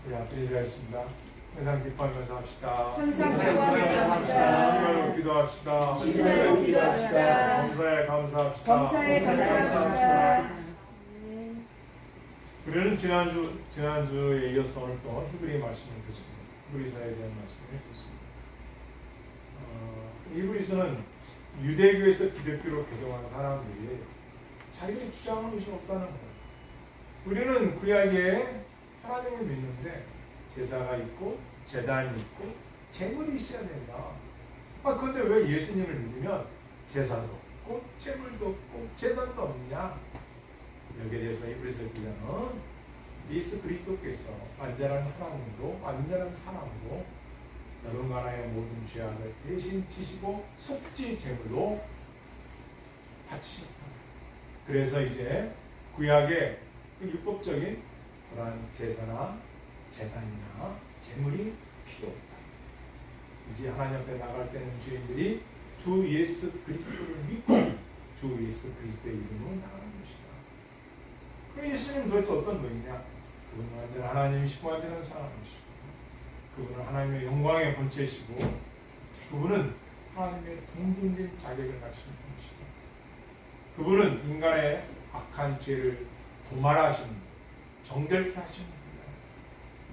우리 앞에 인사하겠습니다. 항상 기뻐하면서 합시다. 항상 기뻐하면서 합시다. 주님을 기도합시다. 주님을 기도합시다. 범사에 감사합시다. 범사에 감사합시다. 우리는 지난주에 이어서 오늘 또 히브리 말씀을 듣습니다. 히브리서에 대한 말씀을 듣습니다. 히브리서는 유대교에서 기독교로 개종한 사람들이 자기들이 주장하는 것이 없다는 거예요. 우리는 구약에 하나님을 믿는데 제사가 있고 제단이 있고 제물이 있어야 된다. 그런데 왜 예수님을 믿으면 제사도 없고 제물도 없고 제단도 없냐? 여기에 대해서 히브리서 기자는 예수 그리스도께서 완전한 하나님으로 완전한 사람으로 너른 나라의 모든 죄악을 대신 지시고 속죄 제물로 바치셨다. 그래서 이제 구약의 그 율법적인 그러한 제사나 제단이나 제물이 필요 없다. 이제 하나님 앞에 나갈 때는 주인들이 주 예수 그리스도를 믿고 주 예수 그리스도의 이름으로 나가는 것이다. 그럼 예수님은 도대체 어떤 분이냐? 그분은 완전 하나님이시고 완전한 사람이시고 그분은 하나님의 영광의 본체시고 그분은 하나님의 동등된 자격을 가진 분이시다. 그분은 인간의 악한 죄를 도말하시는 정결케 하시는 분이다.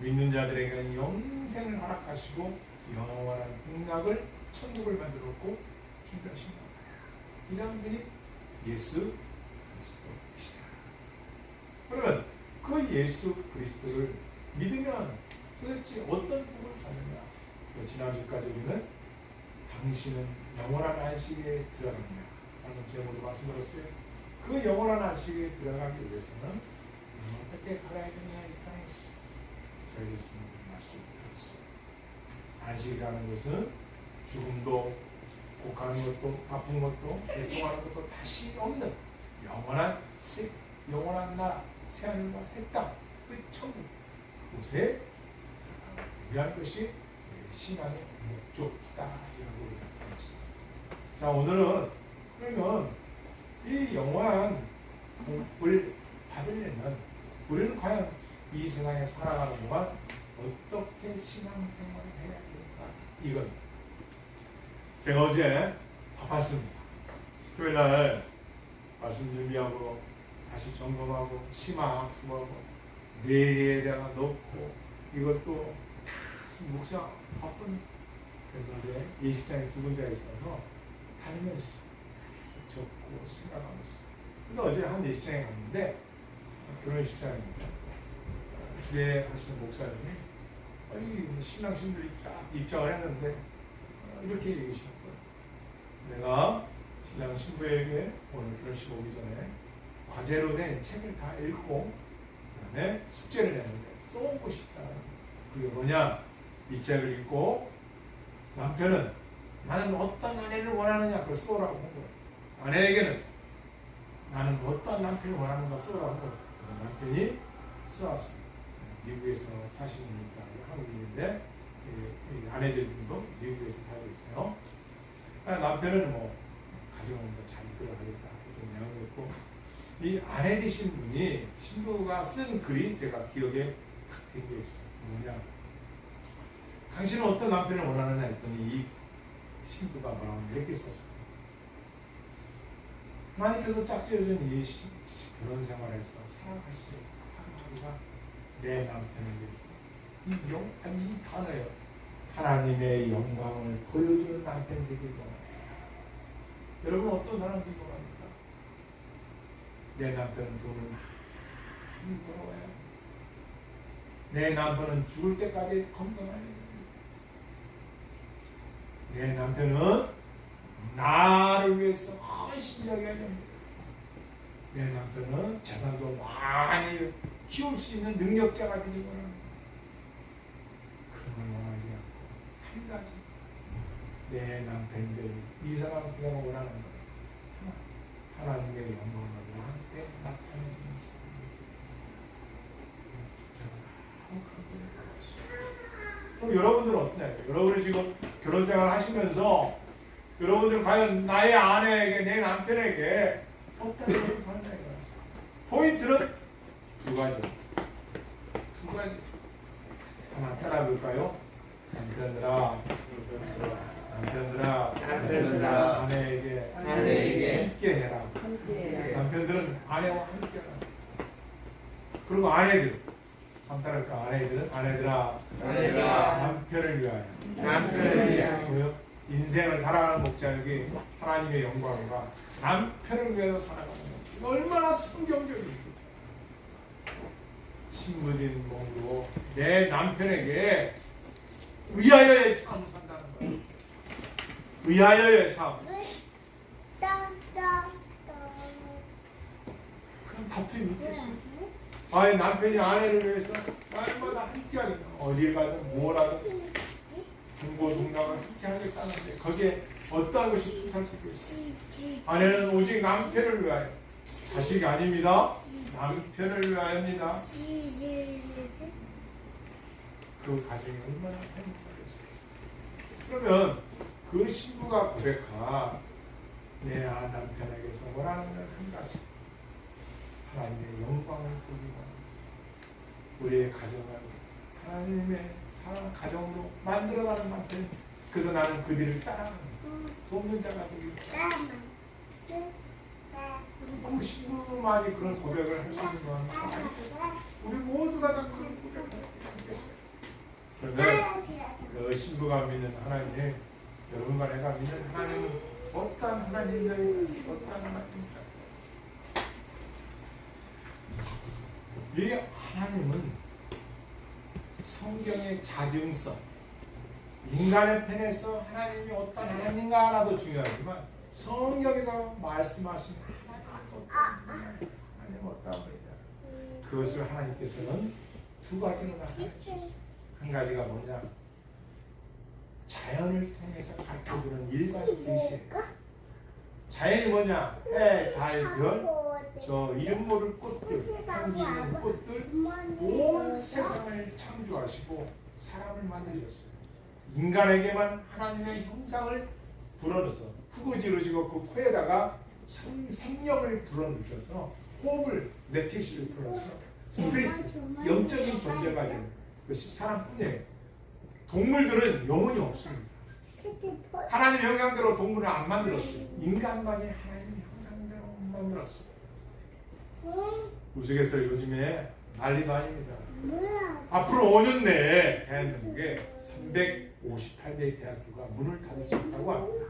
믿는 자들에게는 영생을 허락하시고 영원한 복락을 천국을 만들었고 준비하신다. 이런 분이 예수 그리스도이시다. 그러면 그 예수 그리스도를 믿으면 도대체 어떤 복을 받느냐? 지난주까지 우리는 당신은 영원한 안식에 들어가느냐 라는 제목으로 말씀드렸어요. 그 영원한 안식에 들어가기 위해서는 어떻게 살아야 되느냐에 관해서 저희 예수님의 말씀을 드렸어요. 안식이라는 것은 죽음도 곡하는 것도 아픈 것도 고통하는 것도 다시 없는 영원한 나라 새하늘과 새 땅 그 천국 그곳에 위한 것이 신앙의 목적이다라고 우리가 자 오늘은 그러면 이 영원한 복을 받으려면 우리는 과연 이 세상에 살아가는 동안 어떻게 신앙생활을 해야 될까? 이건 제가 어제 바빴습니다. 토요일날 말씀 준비하고 다시 점검하고 심화학습하고 내일에 대한 넣고 이것도 목사 바쁜 그래서 어제 예식장에 두 군데가 있어서 다니면서 적고 생각하면서 근데 어제 한 예식장에 갔는데 결혼식장입니다. 주례 하시는 목사님이 신랑 신부들이 딱 입장을 했는데 이렇게 얘기하시는 거예요. 내가 신랑 신부에게 오늘 결혼식 오기 전에 과제로 낸 책을 다 읽고 그다음에 숙제를 내는데 써오고 싶다. 그게 뭐냐? 이 책을 읽고 남편은 나는 어떤 아내를 원하느냐 그걸 써오라고 한 거예요. 아내에게는 나는 어떤 남편을 원하는가 써오라고 한 거예요. 남편이 써왔습니다. 미국에서 사시니까 한국인인데 아내들도 미국에서 살고 있어요. 남편은 뭐 가정을 잘 이끌어가겠다 이런 내용이었고 이 아내 되신 분이 신부가 쓴 글이 제가 기억에 탁 담겨 있어요. 뭐냐? 당신은 어떤 남편을 원하느냐 했더니 이 신부가 뭐라고 이렇게 썼어요. 하나님께서 짝지어준 이 결혼 생활에서 살아갈 수 있는 하루하루가 내 남편을 위해서 이 단어예요. 하나님의 영광을 보여주는 남편 되길 원합니다. 여러분 어떤 사람 되길 원합니까? 내 남편은 돈을 많이 벌어와야 합니다. 내 남편은 죽을 때까지 건강해야 됩니다. 내 남편은 나를 위해서 헌신하게 해야 됩니다. 내 남편은 재산도 많이 키울 수 있는 능력자가 되기 원합니다. 그런 걸 원하지 않고 한 가지 내 남편들 이 사람 그냥 원하는 거 하나님의 영광을 나한테 나타내주는 사람입니다. 그럼 여러분들은 어떠냐요? 여러분이 지금 결혼생활 하시면서 여러분들 과연 나의 아내에게 내 남편에게 어떻게 사느냐 포인트는 두 가지. 하나 따라 볼까요? 남편들아 아내에게 함께 해라. 남편들은 아내와 함께 해라. 그리고 아내들 한따를까 아내들아 남편을 위하여 뭐요? 인생을 살아가는 목적이 하나님의 영광과 남편을 위하여 살아가는 것. 얼마나 성경적인지. 신부진 몸으로 내 남편에게 위하여의 삶 산다는 거예요. 위하여의 삶. 그럼 다툼이 있겠어요. 아예 남편이 아내를 위해서 날마다 함께하겠다. 어딜 가든 뭘 하든 동고동락을 함께 하겠다는데 거기에 어떠한 것이 뜻할 수 있겠어요? 아내는 오직 남편을 위하여. 자식이 아닙니다. 남편을 위하여입니다. 그 가정이 얼마나 행복하겠어요. 그러면 그 신부가 고백하 내 남편에게서 원하는 건 한 가지. 하나님의 영광을 보기 원합니다. 우리의 가정을 하나님의 사랑 가정으로 만들어가는 남편. 그래서 나는 그들을 따라가는 돕는 자가 되기 원합니다. 그 신부만이 그런 고백을 할 수 있는 건 우리 모두가 다 그런 고백을 하겠어요. 그러면 그 신부가 믿는 하나님, 여러분과 내가 믿는 하나님은 어떤 하나님입니까? 어떤 하나님입니까? 이 하나님은 성경의 자증성, 인간의 편에서 하나님이 어떤 하나님인가 하나도 중요하지만 성경에서 말씀하신 하나님 어떤 분이냐, 그것을 하나님께서는 두 가지로 나타내 주셨어요. 한 가지가 뭐냐, 자연을 통해서 가르쳐주는 일반 계시예요. 자연이 뭐냐, 해, 달, 별, 저 이름 모를 꽃들, 향기 있는 꽃들, 온 세상을 창조하시고 사람을 만드셨어요. 인간에게만 하나님의 형상을 불어넣어서 푸고 지르시고 그 코에다가 생명을 불어넣으셔서 호흡을 메티시를 불어넣어서 스피리트, 영적인 존재가 되는 것이 사람뿐이에요. 동물들은 영혼이 없습니다. 하나님 형상대로 동물을 안 만들었어요. 인간만이 하나님 형상대로 만들었어요. 우스갯소리 요즘에 난리도 아닙니다. 앞으로 5년 내에 대한민국에 358개의 대학교가 문을 닫을 수 있다고 합니다.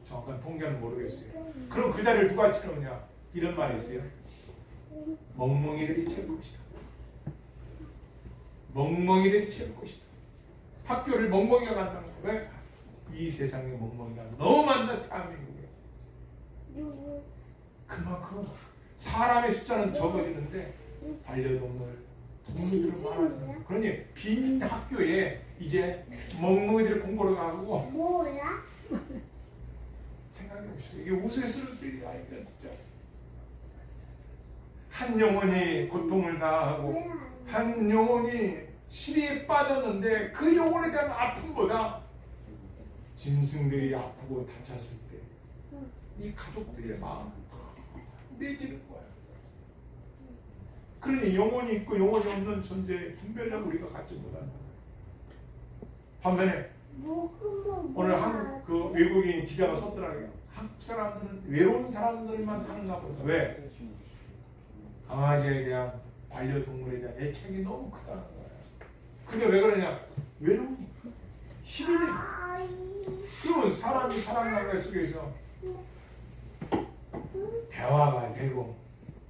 정확한 통계는 모르겠어요. 그럼 그 자리를 누가 채우냐? 이런 말이 있어요. 멍멍이들이 채울 것이다. 멍멍이들이 채울 것이다. 학교를 멍멍이가 간다는 거예요. 왜? 이 세상에 멍멍이가 너무 많다. 대한민국에. 그만큼 사람의 숫자는 적어지는데 반려동물, 동물들은 많아지는 거예요. 그러니 빈 학교에 이제 멍멍이들이 공부를 가고 뭐야? 생각해보시죠. 이게 우스갯소리를 들리지 아닙니까 진짜. 한 영혼이 고통을 당하고 한 영혼이 시리에 빠졌는데 그 영혼에 대한 아픔보다 짐승들이 아프고 다쳤을 때 이 가족들의 마음은 더 내지는 거야. 그러니 영혼이 있고 영혼이 없는 존재의 분별력을 우리가 갖지 못한다. 반면에 오늘 한국 그 외국인 기자가 썼더라고요. 한국 사람들은 외로운 사람들만 사는가 보다. 왜? 강아지에 대한 반려동물에 대한 애착이 너무 크다는 거야. 그게 왜 그러냐? 외로우니까. 힘이 돼. 그러면 사람이 사람 관계 속에서 대화가 되고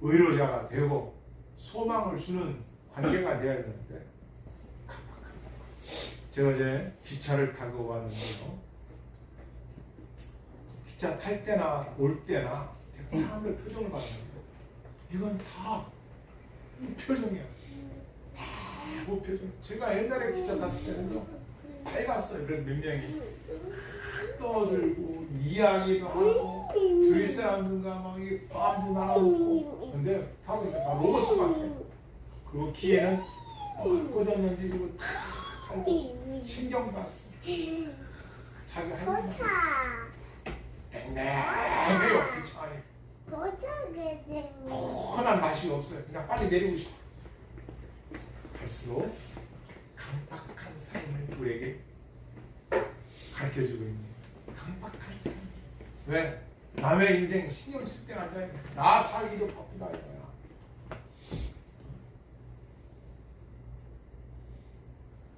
의료자가 되고 소망을 주는 관계가 돼야 되는데, 제가 이제 기차를 타고 왔는데요. 기차 탈 때나 올 때나 사람들 표정을 봤는데 이건 다 무표정이야. 다 무표정. 제가 옛날에 기차 탔을 때는요, 밝았어요. 그래서 몇 명이 떠들고 이야기도 하고 주위 사람들과 막 밤도 날아오고. 근데 타고 있는데 다 로봇 같아. 그리고 귀에는 뭘 꽂았는지 이거 다 하고 신경도 안 써. 자기 할 일만 맹맹해요. 기차 안에 편한 맛이 없어요. 그냥 빨리 내리고 싶어. 갈수록 강박 우리에게 가르쳐주고 있는 강박한 삶. 왜? 남의 인생 신경 쓸 때가 아니라 나 살기도 바쁘다 이거야.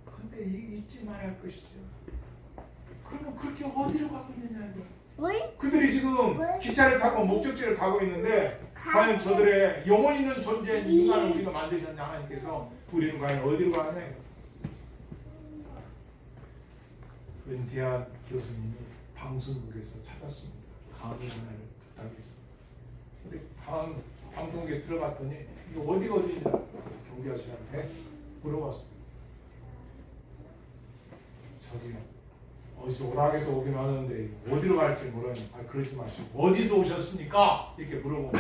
근데 잊지 말아야 할 것이죠. 그러면 그렇게 어디로 가고 있느냐 이거. 그들이 지금 기차를 타고 목적지를 가고 있는데 과연 저들의 영혼 있는 존재인 인간을 우리가 만드셨냐 하나님께서 우리는 과연 어디로 가느냐 이거. 은퇴한 교수님이 방송국에서 찾았습니다. 강의 하나를 부탁해서. 근데 방송국에 들어갔더니 이거 어디가 어디냐 경비아저씨한테 물어봤어요. 저기요, 어디서 오락에서 오긴 하는데 어디로 갈지 모르니 그러지 마시고 어디서 오셨습니까? 이렇게 물어보고.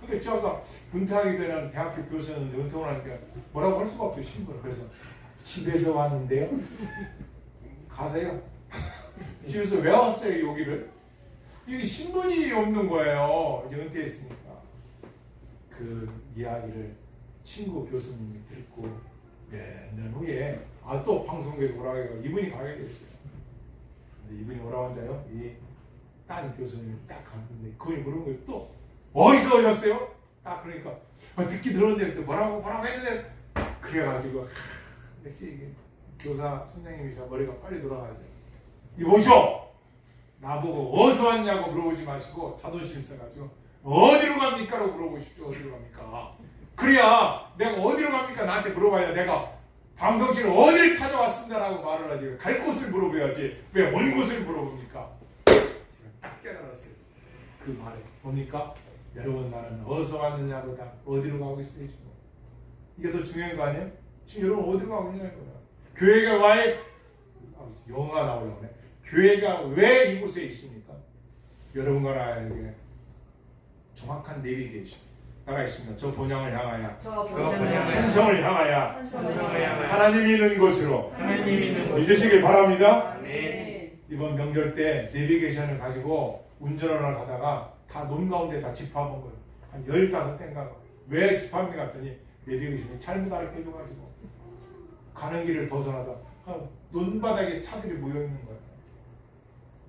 근데 제가 은퇴하게 되는 대학교 교수였는데 은퇴하고 나니까 뭐라고 할 수가 없죠. 신분을. 그래서 집에서 왔는데요. 가세요. 집에서 왜 왔어요 여기를? 여기 신분이 없는 거예요. 이제 은퇴했으니까. 그 이야기를 친구 교수님이 듣고 몇 년 후에 또 방송국에서 오라고 해서 이분이 가게 됐어요. 근데 이분이 오라고 혼자요. 이 딴 교수님이 딱 갔는데 그분이 물은 거예요. 또 어디서 오셨어요? 딱 그러니까 듣기 들었는데 또 뭐라고 했는데 그래가지고 역시 이게 교사 선생님이셔 머리가 빨리 돌아가죠. 이보시오! 나보고 어디서 왔냐고 물어보지 마시고 자존심 있어가지고 어디로 갑니까? 라고 물어보십시오. 어디로 갑니까? 그래야 내가 어디로 갑니까? 나한테 물어봐야 내가 방송실을 어디를 찾아왔습니다 라고 말을 하지. 갈 곳을 물어봐야지 왜 온 곳을 물어봅니까? 제가 딱 깨달았어요. 그 말에 뭡니까? 여러분 나는 어디서 왔느냐보다 어디로 가고 있어요. 지금. 이게 더 중요한 거 아니에요? 지금 여러분 어디로 가고 있냐는 거야. 교회가 왜 영어가 나오려네. 교회가 왜 이곳에 있습니까? 여러분과 나에게 정확한 내비게이션 나가 있습니다. 저 본향을 향하여, 천성을 향하여, 하나님이 있는 곳으로 믿으시길 바랍니다. 이번 명절 때 내비게이션을 가지고 운전하러 가다가 다 논 가운데 다 집합한 거예요. 한 15대인가. 왜 집합이 갔더니 내비게이션이 잘못 알려줘가지고 가는 길을 벗어나서 논바닥에 차들이 모여있는 거예요.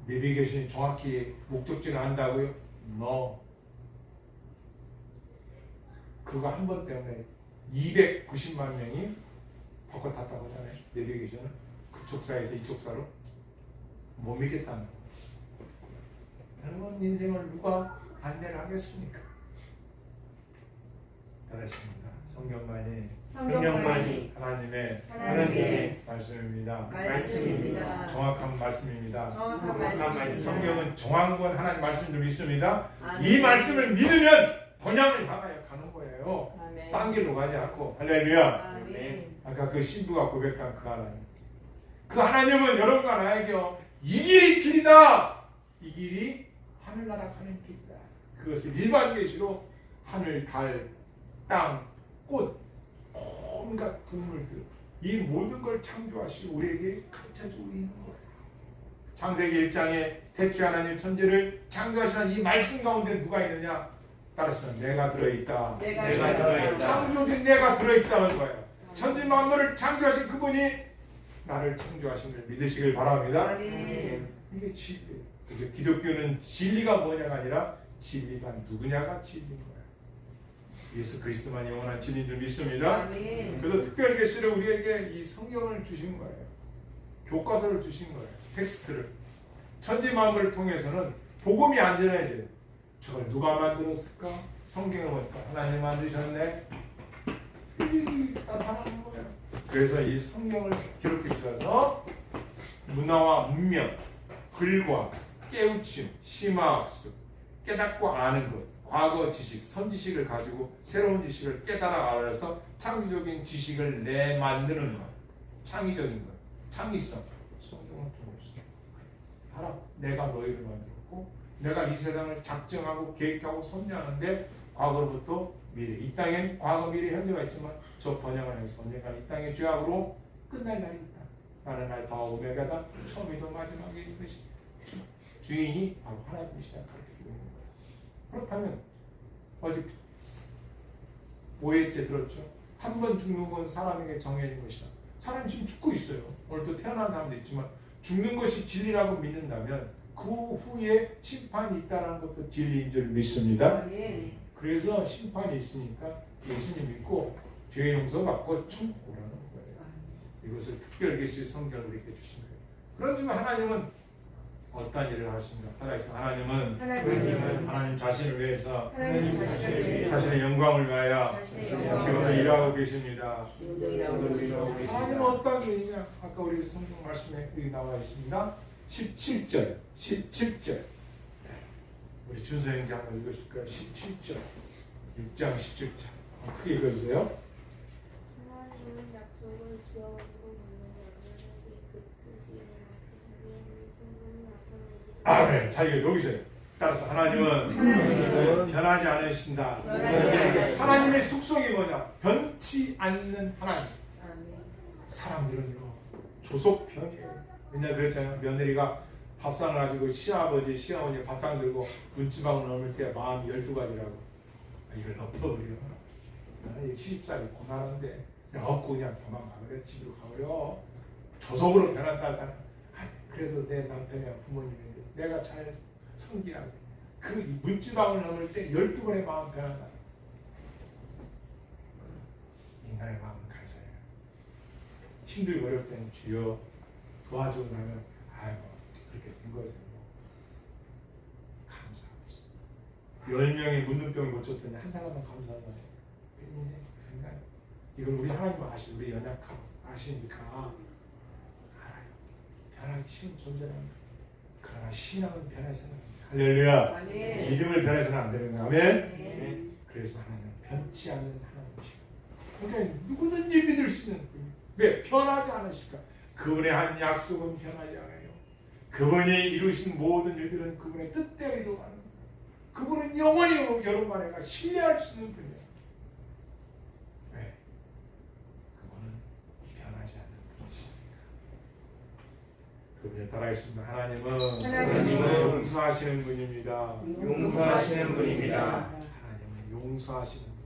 내비게이션이 정확히 목적지를 안다고요? No. 그거 한 번 때문에 290만 명이 바꿔 탔다고 하잖아요. 내비게이션을 그쪽 사에서 이쪽 사로 못 믿겠다는 거예요. 여러분 인생을 누가 안내를 하겠습니까? 따라했습니다. 성경만이 하나님의 말씀입니다. 정확한 말씀입니다. 성경은 정확한 건 하나님 말씀을 믿습니다. 이 말씀을 믿으면 본향을 향하여 가는 거예요. 딴 길로 가지 않고. 할렐루야. 아까 그 신부가 고백한 그 하나님. 그 하나님은 여러분과 나에게요. 이 길이 길이다. 이 길이 하늘나라 가는 길이다. 그것을 일반 계시로 하늘, 달, 땅, 꽃, 온갖 동물들 이 모든 걸 창조하시고 우리에게 가르쳐주고 있는 거예요. 창세기 1장에 태초에 하나님 천지를 창조하시는 이 말씀 가운데 누가 있느냐? 따라서는 내가 들어있다. 내가 들어있다. 창조된 내가 들어있다는 거예요. 천지 만물을 창조하신 그분이 나를 창조하심을 믿으시길 바랍니다. 이게 진리예요. 그래서 기독교는 진리가 뭐냐가 아니라 진리가 누구냐가 진리인 거예요. 예수 그리스도만 영원한 진리인 줄 믿습니다. 그래서 특별 계시를 우리에게 이 성경을 주신 거예요. 교과서를 주신 거예요. 텍스트를. 천지 만물을 통해서는 복음이 안 전해져요. 저걸 누가 만들었을까? 성경을 보니까 하나님 만드셨네. 나타나는 거예요. 그래서 이 성경을 기록해 주셔서 문화와 문명, 글과 깨우침, 심화학습, 깨닫고 아는 것, 과거 지식, 선지식을 가지고 새로운 지식을 깨달아 알아서 창의적인 지식을 내만드는 것, 창의적인 것, 창의성, 성경을 통해서 알아. 내가 너희를 만들었고 내가 이 세상을 작정하고 계획하고 섭리하는데 과거로부터 미래, 이 땅엔 과거, 미래, 현재가 있지만 저 번영을 향해서 언젠가 이 땅의 죄악으로 끝날 날이 있다. 나는 알파 오메가다. 처음이도 마지막이 이것이 주인이 바로 하나님이시다. 가르쳐주고 있는 거예요. 그렇다면 어제 5회째 들었죠. 한 번 죽는 건 사람에게 정해진 것이다. 사람이 지금 죽고 있어요. 오늘도 태어난 사람도 있지만 죽는 것이 진리라고 믿는다면 그 후에 심판이 있다는 것도 진리인 줄 믿습니다. 그래서 심판이 있으니까 예수님 믿고 죄 용서받고 천국 오라는 거예요. 이것을 특별계시 성경을 우리에게 주신 거예요. 그런지만 하나님은 어떤 일을 하십니까? 살아있어 하나님은 하나님 자신을 위해서 자신의 영광을 위하여 지금도 일하고 계십니다. 하나님은 어떤 일이냐? 아까 우리 성경 말씀에 여기 나와 있습니다. 17절 우리 준서 형제 한번 읽으실까요? 17절 6장 17절 크게 읽어주세요. 하나님은 약속을 기억하고 믿는 자들에게 그 뜻이 이루어지기에 아멘. 자, 이거 여기서 따라서 하나님은 변하지 않으신다. 하나님의 속성이 뭐냐? 변치 않는 하나님. 사람들은요 조속편이에요. 옛날에 그랬잖아요. 며느리가 밥상을 가지고 시아버지 시어머니 밥상 들고 문지방을 넘을 때 마음이 12가지라고. 이걸 엎어버려. 70살이 고난한데 그냥 엎고 그냥 도망가 그래. 집으로 가버려. 조속으로 변한다잖아. 그래도 내 남편이야 부모님인데 내가 잘 섬기라고. 그 문지방을 넘을 때 12번의 마음 변한다. 인간의 마음은 간사해요. 힘들고 어려울 때는 주여 도와주고 나면 아이고 그렇게 된 거죠. 감사하고 10명이 문둥병을 고쳤더니 한 사람만 감사하잖아요. 인생 인간 이걸 우리 하나님 아시고 우리 연약하고 아시니까 알아요. 변하기 쉬운 존재랍니다. 그러나 신앙은 변해서는 할렐루야. 믿음을 변해서는 안 되는 거야. 아멘. 그래서 하나님은 변치 않는 하나님이시고 그러니까 누구든지 믿을 수 있는 분이 왜 변하지 않으실까? 그분의 한 약속은 변하지 않아요. 그분이 이루신 모든 일들은 그분의 뜻대로 이루어가는 거예요. 그분은 영원히 여러분과 내가 신뢰할 수 있는 분이에요. 왜? 그분은 변하지 않는 분이십니다. 두 번째 따라하겠습니다. 하나님은 용서하시는 분입니다. 용서하시는 분입니다. 하나님은 용서하시는 분입니다.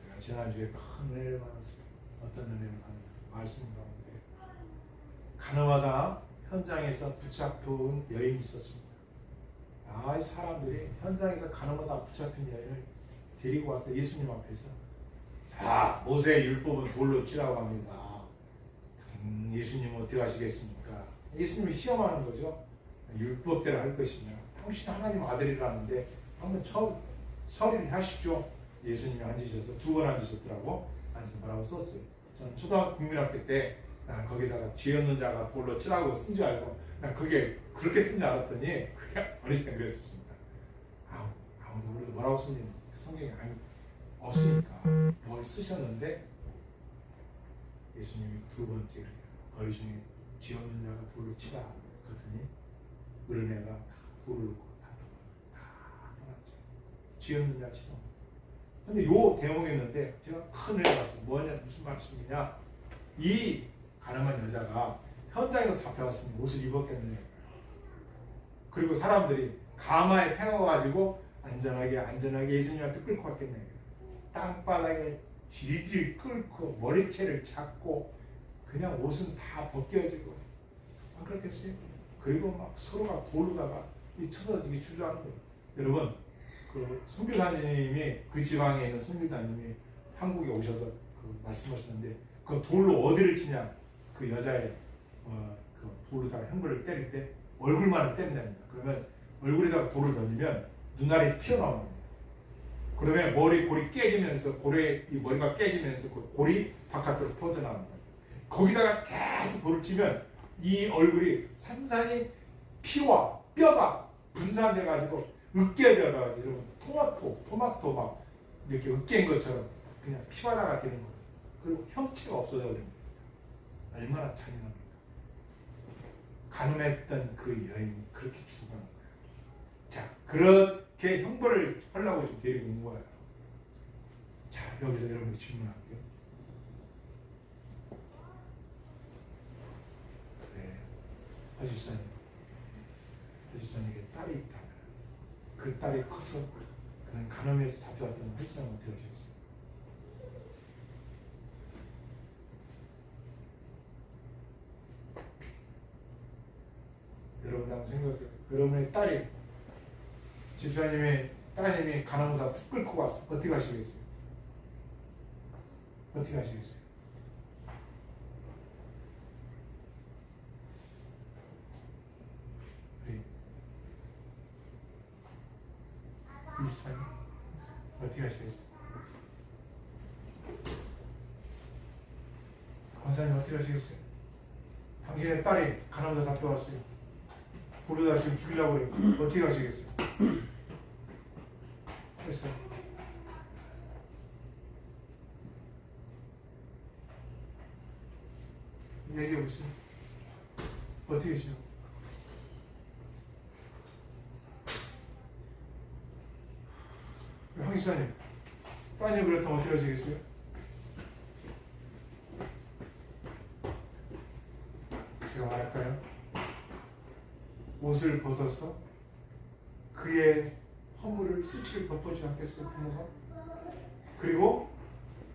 제가 지난주에 큰 은혜를 받았어요. 어떤 은혜를 받았냐? 말씀 가운데 가나마다 현장에서 붙잡혀온 여인이 있었습니다. 이 사람들이 현장에서 가나마다 붙잡힌 여인을 데리고 와서 예수님 앞에서 자 모세의 율법은 돌로 치라고 합니다. 예수님 어떻게 하시겠습니까? 예수님이 시험하는 거죠. 율법대로 할 것이냐. 당신 하나님 아들이라는데 한번 처리를 하십시오. 예수님이 앉으셔서 2번 앉으셨더라고. 앉아서 뭐라고 썼어요. 저는 초등학교 국민학교 때 나는 거기다가 죄 없는 자가 돌로 치라고 쓴 줄 알고 난 그게 그렇게 쓴 줄 알았더니 그게 어렸을 때 그랬었습니다. 아무도 모르고 뭐라고 쓰니 성경에 없으니까 뭘 쓰셨는데 예수님이 2번째 너희 중에 죄 없는 자가 돌로 치라 그랬더니 어린애가 돌을 놓고 다 떠났죠. 죄 없는 자 치라. 근데 요 대목이었는데 제가 큰 은혜를 받았어요. 뭐냐 무슨 말씀이냐? 이 가늠한 여자가 현장에서 잡혀갔으면 옷을 입었겠느냐. 그리고 사람들이 가마에 태워가지고 안전하게 예수님한테 끌고 갔겠네. 땅바닥에 질질 끌고 머리채를 잡고 그냥 옷은 다 벗겨지고 안 그렇겠어요? 그리고 막 서로가 돌로다가 쳐서 이게 주저하는 거예요. 여러분 그 선교사님이 그 지방에 있는 선교사님이 한국에 오셔서 그 말씀하셨는데 그 돌로 어디를 치냐? 그 여자의 그 돌로다가 형벌을 때릴 때 얼굴만을 때린답니다. 그러면 얼굴에다가 돌을 던지면 눈알이 튀어나옵니다. 그러면 골이 깨지면서 이 머리가 깨지면서 그 골이 바깥으로 퍼져나옵니다. 거기다가 계속 돌을 치면 이 얼굴이 산산이 피와 뼈가 분산돼 가지고 으깨져 가지고 여러분 토마토 막 이렇게 으깬 것처럼 그냥 피바다가 되는 거죠. 그리고 형체가 없어져 버립니다. 얼마나 잔인합니까? 가늠했던 그 여인이 그렇게 죽어가는 거예요. 자, 그렇게 형벌을 하려고 지금 데리고 온 거예요. 자, 여기서 여러분이 질문할게요. 그래, 허지선에게 딸이 있다면 그 딸이 커서 그는 가늠해서 잡혀왔던 헬스는 어떻게 하셨어요? 여러분들 한번 생각해요. 여러분의 딸이 집사님의 따님이 가나보다 푹 끓고 왔어. 어떻게 하시겠어요? 어떻게 하시겠어요? 우리 이사님 어떻게 하시겠어요? 권사님 어떻게 하시겠어요? 당신의 딸이 가나보다 잡혀왔어요. 부르다 지금 죽이려고 그래요. 어떻게 하시겠어요? 그래서 얘기해 보세요. 어떻게 하시죠? 황기사님, 따님 그렇다면 어떻게 하시겠어요? 제가 말할까요? 옷을 벗어서 그의 허물을 수치를 덮어주지 않겠어요, 부모가? 그리고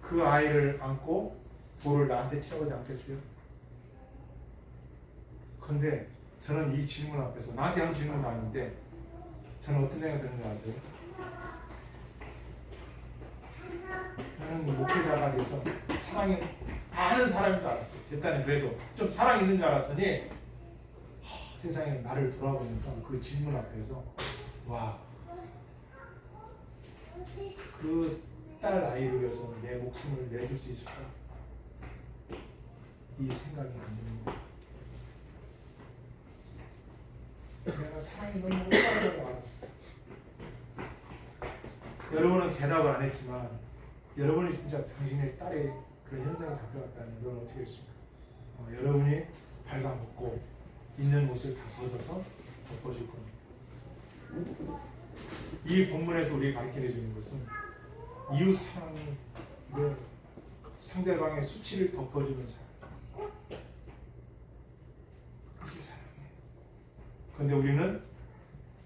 그 아이를 안고 돌을 나한테 채우지 않겠어요? 근데 저는 이 질문 앞에서 나한테 한 질문은 아닌데 저는 어떤 생각이 드는지 아세요? 나는 목회자가 돼서 사랑이 많은 사람인 줄 알았어요. 일단은 그래도 좀 사랑이 있는 줄 알았더니 세상에 나를 돌아보면서 그 질문 앞에서 와, 그 딸 아이를 위해서 내 목숨을 내줄 수 있을까? 이 생각이 안 드는 거야. 내가 사랑이 너무 올라가라고 알았어. 여러분은 대답을 안 했지만 여러분이 진짜 당신의 딸의 그런 현장에 잡혀갔다면 여러분 어떻게 했습니까? 여러분이 발가벗고 있는 옷을 다 벗어서 덮어줄 겁니다. 이 본문에서 우리가 가르쳐 주는 것은 이웃 사랑이 상대방의 수치를 덮어주는 사랑. 그게 사랑이에요. 그런데 우리는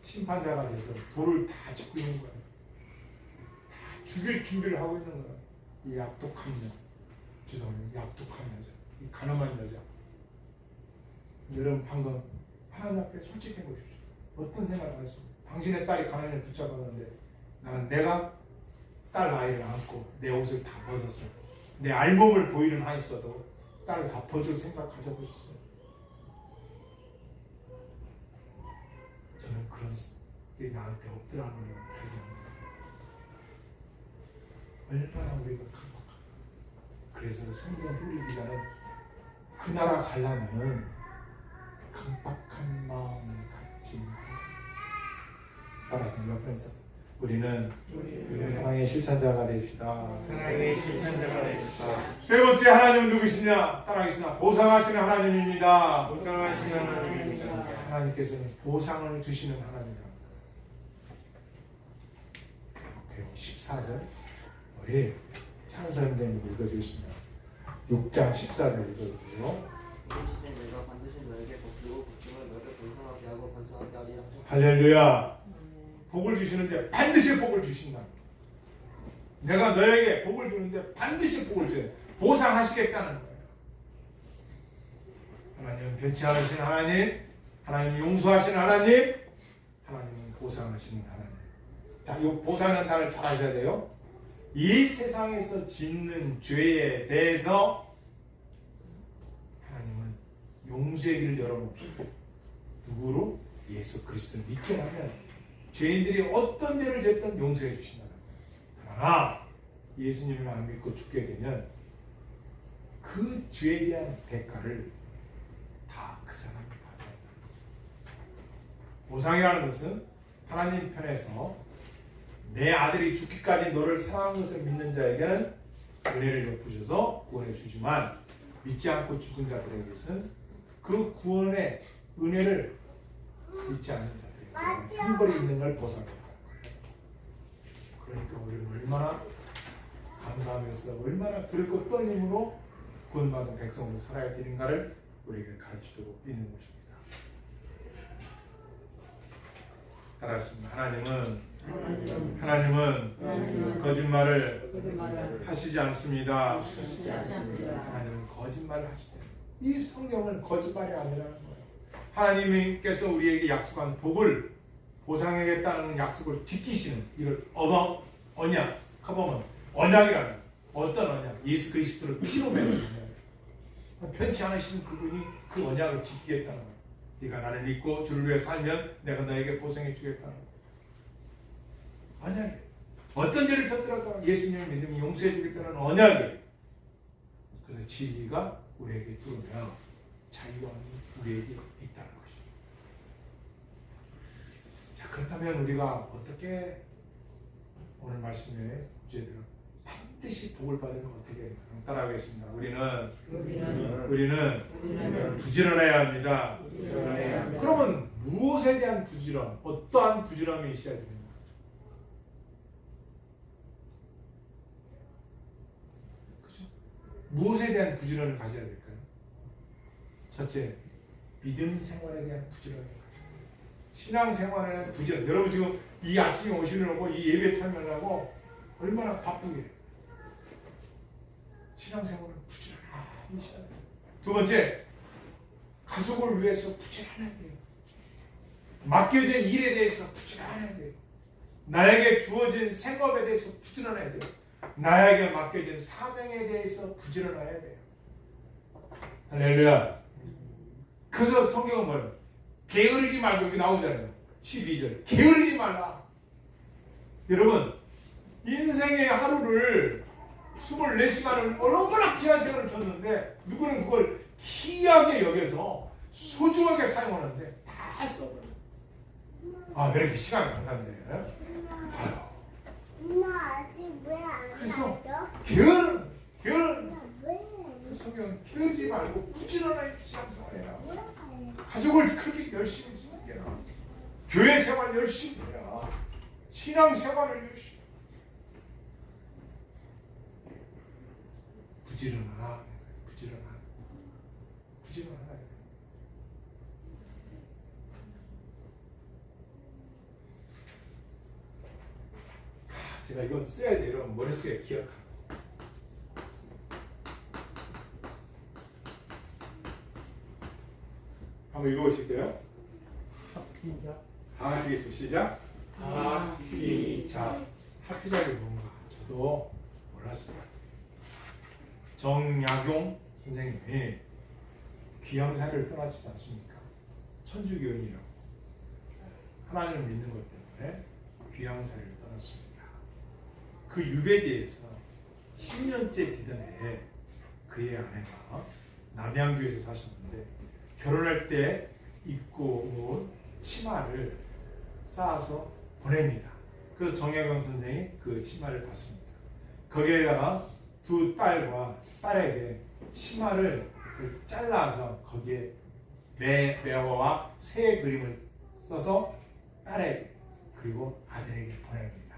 심판자가 돼서 돌을 다 짚고 있는 거예요. 다 죽일 준비를 하고 있는 거예요. 이 약독한 여자, 죄송합니다. 약독한 여자, 이 가늠한 여자. 여러분 방금 하나님 앞에 솔직해 보십시오. 어떤 생각을 하셨습니까? 당신의 딸이 가난을 붙잡았는데 나는 내가 딸 아이를 안고 내 옷을 다 벗어서 내 알몸을 보이는 한 있어도 딸을 다 벗을 생각 가져보셨어요? 저는 그런 게 나한테 없더라는 걸 발견합니다. 얼마나 우리가 강박한가. 그래서 성경 흘리기 전에 그 나라 가려면은 강박한 마음을 갖지 말라. 따라서 옆에서 우리는 사랑의 실천자가 됩시다. 사랑의 실천자가 되셨다. 세 번째 하나님은 누구시냐? 따라하겠습니다. 보상하시는 하나님입니다. 보상하시는 하나님입니다. 하나님께서는 보상을 주시는 하나님입니다. 14절 우리 찬성대님 읽어주겠습니다. 6장 14절 읽어주세요. 내가 반드시 너에게 복주고 복주면 너를 번성하게 하고 번성하게 하리라. 할렐루야. 복을 주시는데 반드시 복을 주신다. 내가 너에게 복을 주는데 반드시 복을 줘요. 보상하시겠다는 거예요. 하나님은 변치 않으신 하나님, 하나님은 용서하시는 하나님, 하나님은 보상하시는 하나님. 자, 이 보상은 단어를 잘 아셔야 돼요. 이 세상에서 짓는 죄에 대해서 하나님은 용서의 길을 열어놓으십니다. 누구로? 예수 그리스도를 믿게 하면 죄인들이 어떤 죄를 짓든 용서해 주신다. 그러나 예수님을 안 믿고 죽게 되면 그 죄에 대한 대가를 다 그 사람이 받아야 한다. 보상이라는 것은 하나님 편에서 내 아들이 죽기까지 너를 사랑한 것을 믿는 자에게는 은혜를 베푸셔서 구원해 주지만 믿지 않고 죽은 자들에게는 그 구원의 은혜를 믿지 않는 자들에게 형벌이 있는 걸 보상했다. 그러니까 우리는 얼마나 감사하면서 얼마나 들고 떨림으로 구원받은 백성으로 살아야 되는가를 우리에게 가르치고 있는 것입니다. 따라했습니다. 하나님은 거짓말을 하시지 않습니다. 하나님은 거짓말을 하시지 않습니다. 이 성경은 거짓말이 아니라는 거예요. 하나님께서 우리에게 약속한 복을 보상하겠다는 약속을 지키시는 이걸 언약, 커버먼, 언약이라는 거예요. 어떤 언약? 예수 그리스도를 피로 맺는 언약. 편치 않으신 그분이 그 언약을 지키겠다는 거예요. 네가 나를 믿고 주를 위해 살면 내가 너에게 보상해 주겠다는 거예요. 언약이에요. 어떤 죄를 졌더라도 예수님을 믿으면 용서해 주겠다는 언약이에요. 그래서 진리가 우리에게 들어오면 자유함이 우리에게 있다는 것이죠. 자, 그렇다면 우리가 어떻게 오늘 말씀의 주제대로 반드시 복을 받으면 어떻게 합니까? 따라하겠습니다. 우리는 부지런해야 합니다. 그러면 무엇에 대한 부지런, 어떠한 부지런함이 있어야 됩니까? 그죠? 무엇에 대한 부지런을 가져야 될까요? 첫째, 믿음 생활에 대한 부지런을 가져야 돼요. 신앙 생활에 대한 부지런. 여러분 지금 이 아침에 오시려고 이 예배 참여하고 얼마나 바쁘게 신앙생활을 부지런히 하셔야 돼요. 두 번째, 가족을 위해서 부지런해야 돼요. 맡겨진 일에 대해서 부지런해야 돼요. 나에게 주어진 생업에 대해서 부지런해야 돼요. 나에게 맡겨진 사명에 대해서 부지런해야 돼요. 할렐루야. 그래서 성경은 뭐예요? 게으르지 말고, 여기 나오잖아요. 12절. 게으르지 말라. 여러분, 인생의 하루를 24시간을 얼마나 귀한 시간을 줬는데 누구는 그걸 귀하게 여겨서 소중하게 사용하는데 다 써버려요. 아, 왜 이렇게 시간이 안 간대? 아유. 엄마 아직 왜 안 그래서 가죠? 게으른 왜? 성경 게으르지 말고 부지런하게 신앙생활해라. 뭐라고요? 가족을 그렇게 열심히 섬겨라. 교회 생활 열심히 해라. 신앙생활을 열심히 부지런하라. 제가 이건 써야 돼요. 여러분 머릿속에 기억하고. 한번 읽어보실게요. 합피자. 다 같이 있어. 시작. 합피자. 합피자가 뭔가 저도 몰랐어요. 정약용 선생님이 귀향사를 떠나지 않습니까? 천주교인이라고 하나님을 믿는 것 때문에 귀향사를 떠났습니다. 그 유배지에서 10년째 뒤던 해에 그의 아내가 남양주에서 사셨는데 결혼할 때 입고 온 치마를 싸서 보냅니다. 그래서 정약용 선생이 그 치마를 받습니다. 거기에다가 두 딸과 딸에게 치마를 잘라서 거기에 매화와 새 그림을 써서 딸에게 그리고 아들에게 보냅니다.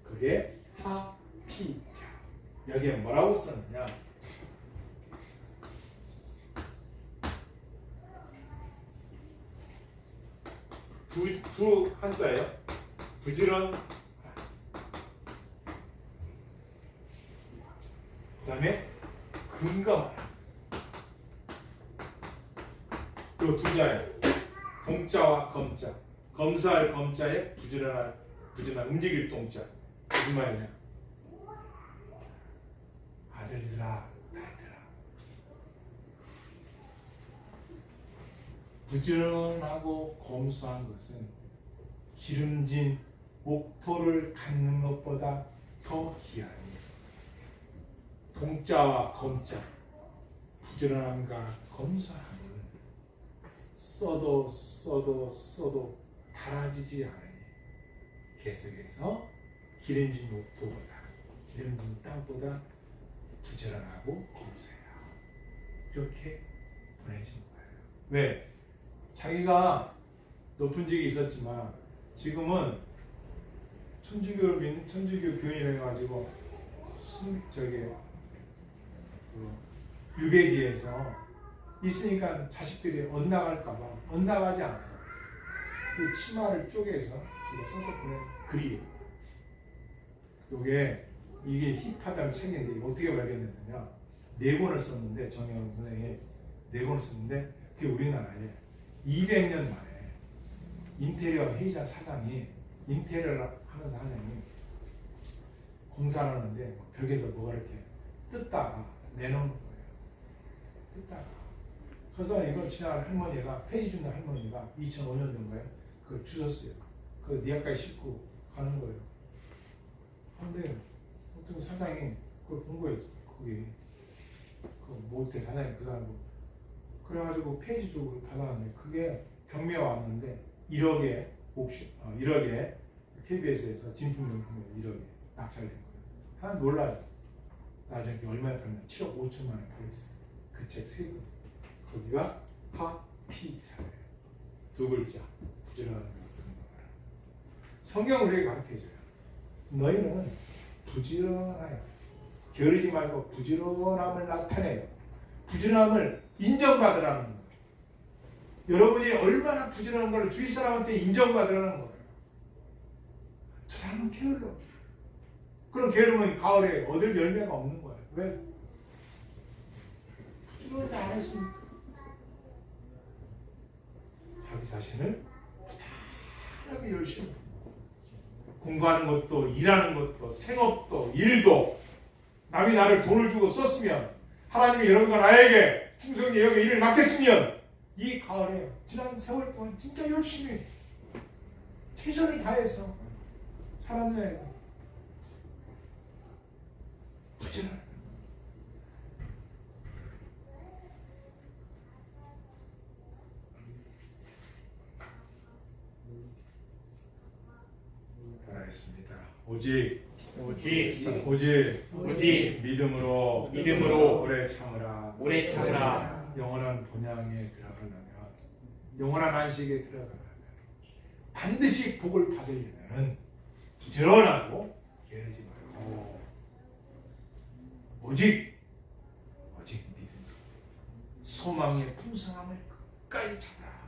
그게 합피자. 여기에 뭐라고 썼느냐? 부 한자예요. 부지런. 그 다음에 금감. 또 두 자예요. 동자와 검자. 검사할 검자에 부지런한 움직일 동자. 무슨 말이냐? 아들들아, 딸들아. 부지런하고 검소한 것은 기름진 옥토를 갖는 것보다 더 귀하니 동자와 검자, 부지런함과 검소함은 써도 닳아지지 않으니 계속해서 기름진 옥토보다 기름진 땅보다 부지런하고 검소해라. 이렇게 보내진 거예요. 왜? 자기가 높은 직이 있었지만 지금은 천주교를 믿는 천주교 교인이라 해가지고 유배지에서 있으니까 자식들이 엇나갈까봐 엇나가지 않고 그 치마를 쪼개서 써서 보낸 글이에요. 이게 힙하다는 책인데 어떻게 발견됐느냐? 4권을 썼는데 정영 선생이 4권을 썼는데 그 우리나라에 200년 만에 인테리어 회의자 사장이 인테리어를 하면서 하냐니 공사를 하는데 벽에서 뭐가 이렇게 뜯다가 내놓는 거예요. 뜯다가. 그래서 이걸 지나간 할머니가 페이지 준다 할머니가 2005년도인가요? 그걸 주셨어요. 그 니아까지 싣고 가는 거예요. 근데 어떤 사장이 그걸 본 거예요. 거기 그 모텔 사장이 그 사람 그래가지고 페이지 쪽으로 받아놨는데 그게 경매가 왔는데 1억에 옥션 1억에 KBS에서 진품명품으로 1억에 낙찰된 거예요. 사람 놀라요. 나중에 얼마에 팔면 7억 5천만 원에 팔렸어요. 그 책 세 권. 거기가 파피자예요. 두 글자. 부지런한 것. 성경은 우리에게 가르쳐줘요. 너희는 부지런하여 게으르지 말고 부지런함을 나타내요. 부지런함을 인정받으라는 거예요. 여러분이 얼마나 부지런한 걸 주위 사람한테 인정받으라는 거예요. 저 사람은 게을러. 그럼 게으르면 가을에 얻을 열매가 없는 거예요. 왜? 부지런히 안 했으니까. 자기 자신을 부단하게 열심히 공부하는 것도 일하는 것도 생업도 일도 남이 나를 돈을 주고 썼으면 하나님이 여러분과 나에게 충성히 여기 일을 맡겼으면 이 가을에 지난 세월 동안 진짜 열심히 최선을 다해서 살았네. 부지런. 따라했습니다. 오직 믿음으로 오래 참으라. 영원한 본향에 들어가려면 영원한 안식에 들어가려면 반드시 복을 받으려면 부지런하고 게으르지 말고 오직 믿음 소망의 풍성함을 끝까지 참아라.